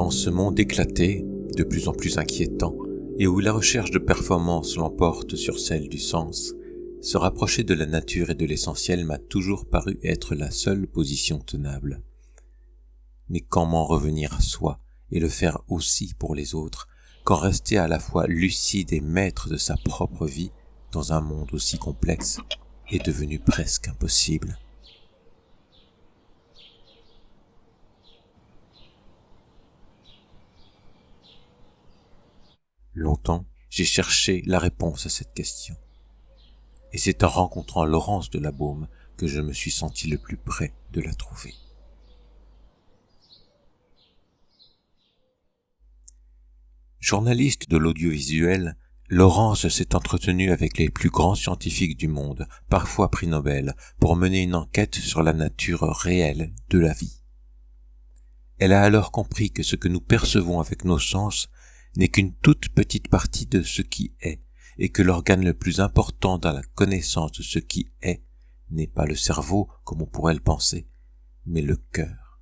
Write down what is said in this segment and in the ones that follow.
Dans ce monde éclaté, de plus en plus inquiétant, et où la recherche de performance l'emporte sur celle du sens, se rapprocher de la nature et de l'essentiel m'a toujours paru être la seule position tenable. Mais comment revenir à soi et le faire aussi pour les autres, quand rester à la fois lucide et maître de sa propre vie dans un monde aussi complexe est devenu presque impossible. Longtemps, j'ai cherché la réponse à cette question. Et c'est en rencontrant Laurence de la Baume que je me suis senti le plus près de la trouver. Journaliste de l'audiovisuel, Laurence s'est entretenue avec les plus grands scientifiques du monde, parfois prix Nobel, pour mener une enquête sur la nature réelle de la vie. Elle a alors compris que ce que nous percevons avec nos sens n'est qu'une toute petite partie de ce qui est, et que l'organe le plus important dans la connaissance de ce qui est n'est pas le cerveau, comme on pourrait le penser, mais le cœur.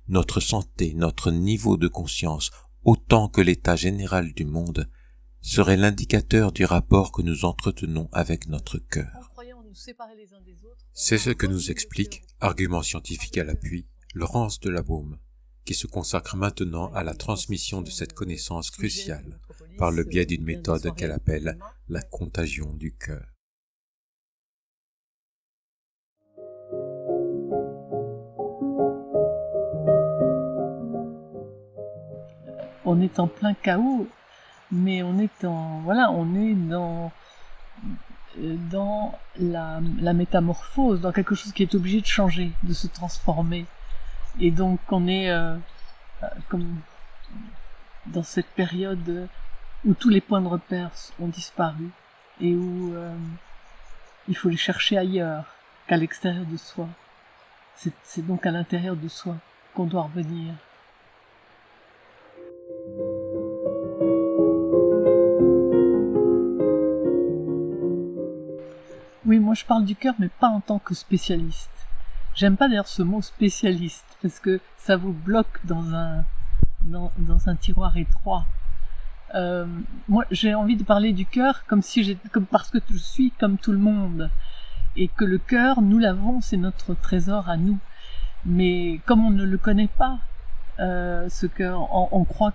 Notre santé, notre niveau de conscience, autant que l'état général du monde, serait l'indicateur du rapport que nous entretenons avec notre cœur. C'est ce que nous explique, argument scientifique à l'appui, Laurence de la Baume, qui se consacre maintenant à la transmission de cette connaissance cruciale par le biais d'une méthode qu'elle appelle la contagion du cœur. On est en plein chaos, mais on est dans la métamorphose, dans quelque chose qui est obligé de changer, de se transformer. Et donc on est comme dans cette période où tous les points de repère ont disparu et où il faut les chercher ailleurs qu'à l'extérieur de soi. C'est donc à l'intérieur de soi qu'on doit revenir. Oui, moi je parle du cœur, mais pas en tant que spécialiste. J'aime pas d'ailleurs ce mot spécialiste, parce que ça vous bloque dans un tiroir étroit. Moi j'ai envie de parler du cœur parce que je suis comme tout le monde, et que le cœur, nous l'avons, c'est notre trésor à nous. Mais comme on ne le connaît pas, ce cœur, on croit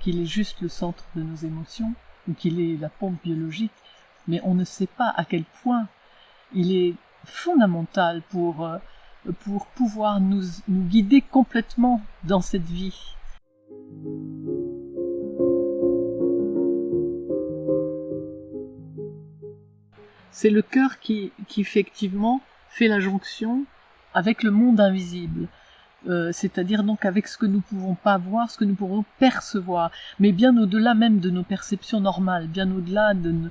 qu'il est juste le centre de nos émotions, ou qu'il est la pompe biologique, mais on ne sait pas à quel point il est fondamental pour pouvoir nous guider complètement dans cette vie. C'est le cœur qui effectivement fait la jonction avec le monde invisible. C'est-à-dire donc avec ce que nous ne pouvons pas voir, ce que nous pouvons percevoir, mais bien au-delà même de nos perceptions normales, bien au-delà de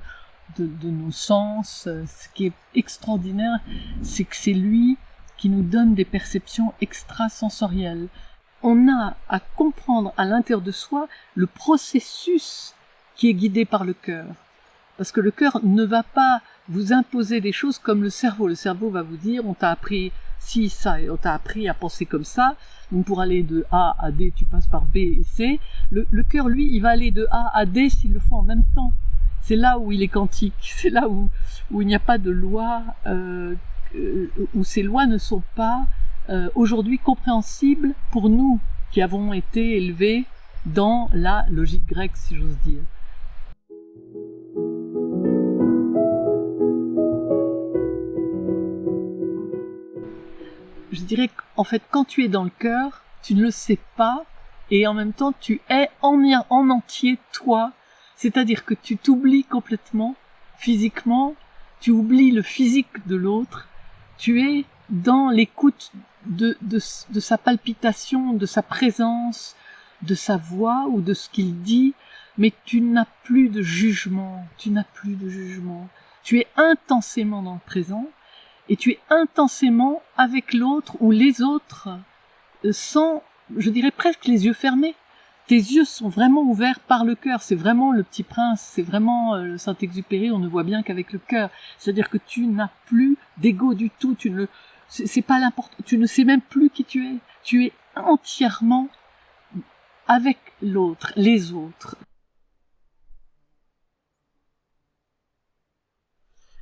nos sens. Ce qui est extraordinaire, c'est que c'est lui qui nous donne des perceptions extrasensorielles. On a à comprendre à l'intérieur de soi le processus qui est guidé par le cœur. Parce que le cœur ne va pas vous imposer des choses comme le cerveau. Le cerveau va vous dire, on t'a appris ci, ça, et on t'a appris à penser comme ça. Donc pour aller de A à D, tu passes par B et C. Le cœur, lui, il va aller de A à D s'il le faut en même temps. C'est là où il est quantique, c'est là où il n'y a pas de loi, où ces lois ne sont pas aujourd'hui compréhensibles pour nous qui avons été élevés dans la logique grecque, si j'ose dire. Je dirais qu'en fait, quand tu es dans le cœur, tu ne le sais pas, et en même temps, tu es en entier toi. C'est-à-dire que tu t'oublies complètement, physiquement, tu oublies le physique de l'autre, tu es dans l'écoute de sa palpitation, de sa présence, de sa voix ou de ce qu'il dit, mais tu n'as plus de jugement, Tu es intensément dans le présent, et tu es intensément avec l'autre ou les autres, sans, je dirais presque les yeux fermés. Tes yeux sont vraiment ouverts par le cœur. C'est vraiment le Petit Prince, c'est vraiment le Saint-Exupéry. On ne voit bien qu'avec le cœur. C'est-à-dire que tu n'as plus d'ego du tout. C'est pas l'important. Tu ne sais même plus qui tu es. Tu es entièrement avec l'autre, les autres.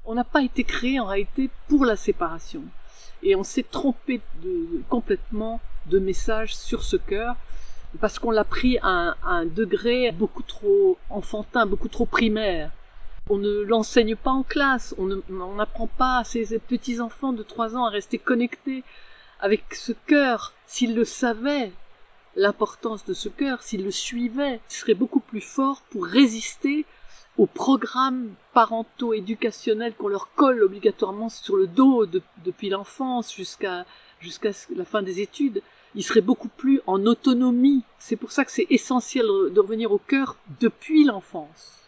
On n'a pas été créé en réalité pour la séparation. Et on s'est trompé complètement de message sur ce cœur, parce qu'on l'a pris à un degré beaucoup trop enfantin, beaucoup trop primaire. On ne l'enseigne pas en classe, on n'apprend pas à ces petits enfants de 3 ans à rester connectés avec ce cœur. S'ils le savaient, l'importance de ce cœur, s'ils le suivaient, ils seraient beaucoup plus forts pour résister aux programmes parentaux éducationnels qu'on leur colle obligatoirement sur le dos depuis l'enfance jusqu'à la fin des études. Ils seraient beaucoup plus en autonomie. C'est pour ça que c'est essentiel de revenir au cœur depuis l'enfance.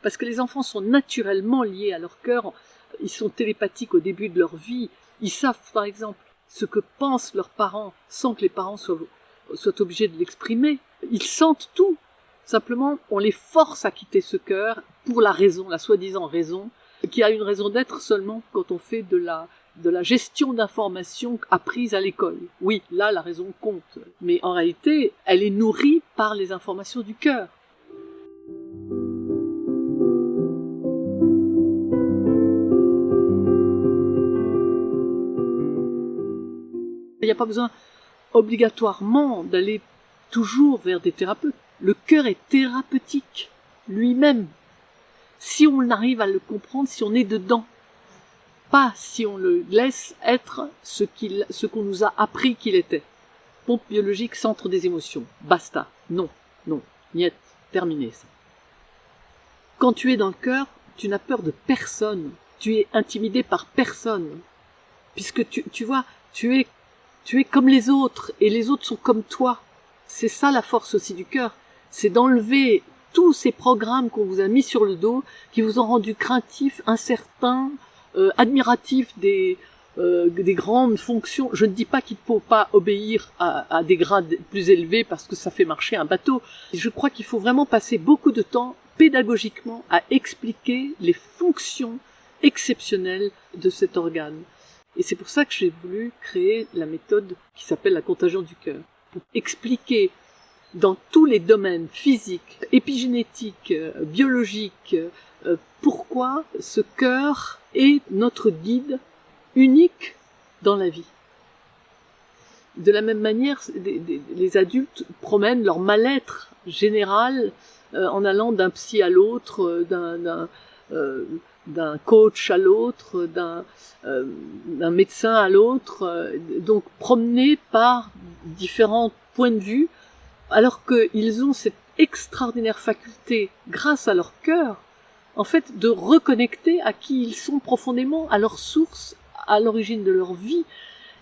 Parce que les enfants sont naturellement liés à leur cœur. Ils sont télépathiques au début de leur vie. Ils savent, par exemple, ce que pensent leurs parents sans que les parents soient obligés de l'exprimer. Ils sentent tout. Simplement, on les force à quitter ce cœur pour la raison, la soi-disant raison, qui a une raison d'être seulement quand on fait de la gestion d'informations apprises à l'école. Oui, là, la raison compte. Mais en réalité, elle est nourrie par les informations du cœur. Il n'y a pas besoin obligatoirement d'aller toujours vers des thérapeutes. Le cœur est thérapeutique lui-même. Si on arrive à le comprendre, si on est dedans, pas si on le laisse être ce qu'on nous a appris qu'il était. Pompe biologique, centre des émotions. Basta. Non, niet, terminé ça. Quand tu es dans le cœur, tu n'as peur de personne. Tu es intimidé par personne. Puisque tu vois, tu es comme les autres, et les autres sont comme toi. C'est ça la force aussi du cœur. C'est d'enlever tous ces programmes qu'on vous a mis sur le dos, qui vous ont rendu craintifs, incertains, admiratifs des grandes fonctions. Je ne dis pas qu'il ne faut pas obéir à des grades plus élevés parce que ça fait marcher un bateau. Je crois qu'il faut vraiment passer beaucoup de temps pédagogiquement à expliquer les fonctions exceptionnelles de cet organe. Et c'est pour ça que j'ai voulu créer la méthode qui s'appelle la contagion du cœur, pour expliquer dans tous les domaines physiques, épigénétiques, biologiques, pourquoi ce cœur est notre guide unique dans la vie. De la même manière, les adultes promènent leur mal-être général en allant d'un psy à l'autre, d'un coach à l'autre, d'un médecin à l'autre, donc promenés par différents points de vue, alors qu'ils ont cette extraordinaire faculté, grâce à leur cœur, en fait, de reconnecter à qui ils sont profondément, à leur source, à l'origine de leur vie.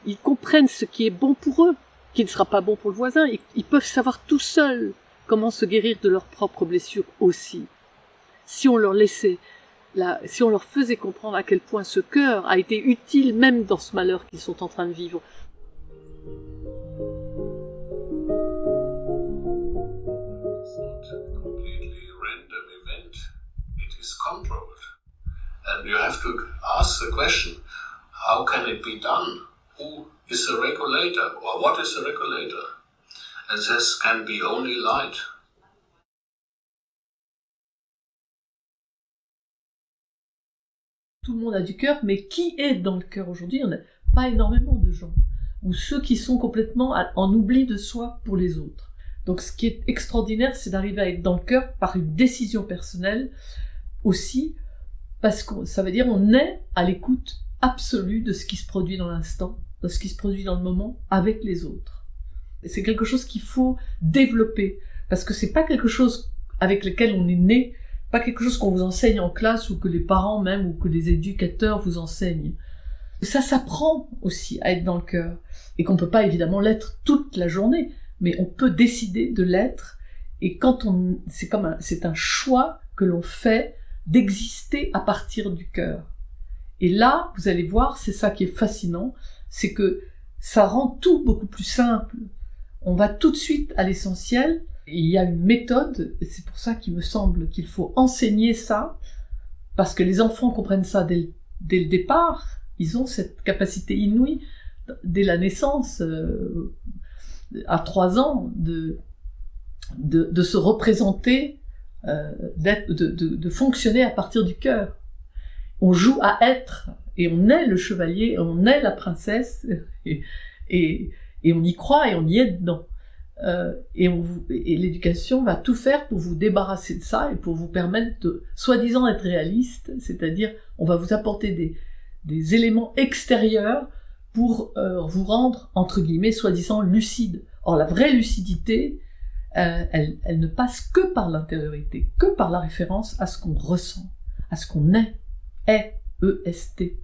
Ils comprennent ce qui est bon pour eux, qui ne sera pas bon pour le voisin. Ils peuvent savoir tout seuls comment se guérir de leurs propres blessures aussi. Si on leur laissait, si on leur faisait comprendre à quel point ce cœur a été utile même dans ce malheur qu'ils sont en train de vivre. Controlled. And you have to ask the question, how can it be done? Who is the regulator? Or what is the regulator? And this can be only light. Tout le monde a du cœur, mais qui est dans le cœur aujourd'hui? Il n'y en a pas énormément de gens. Ou ceux qui sont complètement en oubli de soi pour les autres. Donc ce qui est extraordinaire, c'est d'arriver à être dans le cœur par une décision personnelle, aussi, parce que ça veut dire on est à l'écoute absolue de ce qui se produit dans l'instant, de ce qui se produit dans le moment, avec les autres. Et c'est quelque chose qu'il faut développer, parce que c'est pas quelque chose avec lequel on est né, pas quelque chose qu'on vous enseigne en classe, ou que les parents même, ou que les éducateurs vous enseignent. Ça s'apprend aussi à être dans le cœur, et qu'on peut pas évidemment l'être toute la journée, mais on peut décider de l'être, et quand c'est un choix que l'on fait d'exister à partir du cœur. Et là, vous allez voir, c'est ça qui est fascinant, c'est que ça rend tout beaucoup plus simple. On va tout de suite à l'essentiel, et il y a une méthode, et c'est pour ça qu'il me semble qu'il faut enseigner ça, parce que les enfants comprennent ça dès le départ, ils ont cette capacité inouïe, dès la naissance, à 3 ans, de se représenter, de fonctionner à partir du cœur. On joue à être, et on est le chevalier, on est la princesse, et on y croit et on y est dedans. Et l'éducation va tout faire pour vous débarrasser de ça et pour vous permettre de, soi-disant, être réaliste, c'est-à-dire on va vous apporter des éléments extérieurs pour vous rendre, entre guillemets, soi-disant lucide. Or, la vraie lucidité, elle ne passe que par l'intériorité, que par la référence à ce qu'on ressent, à ce qu'on est, E-S-T.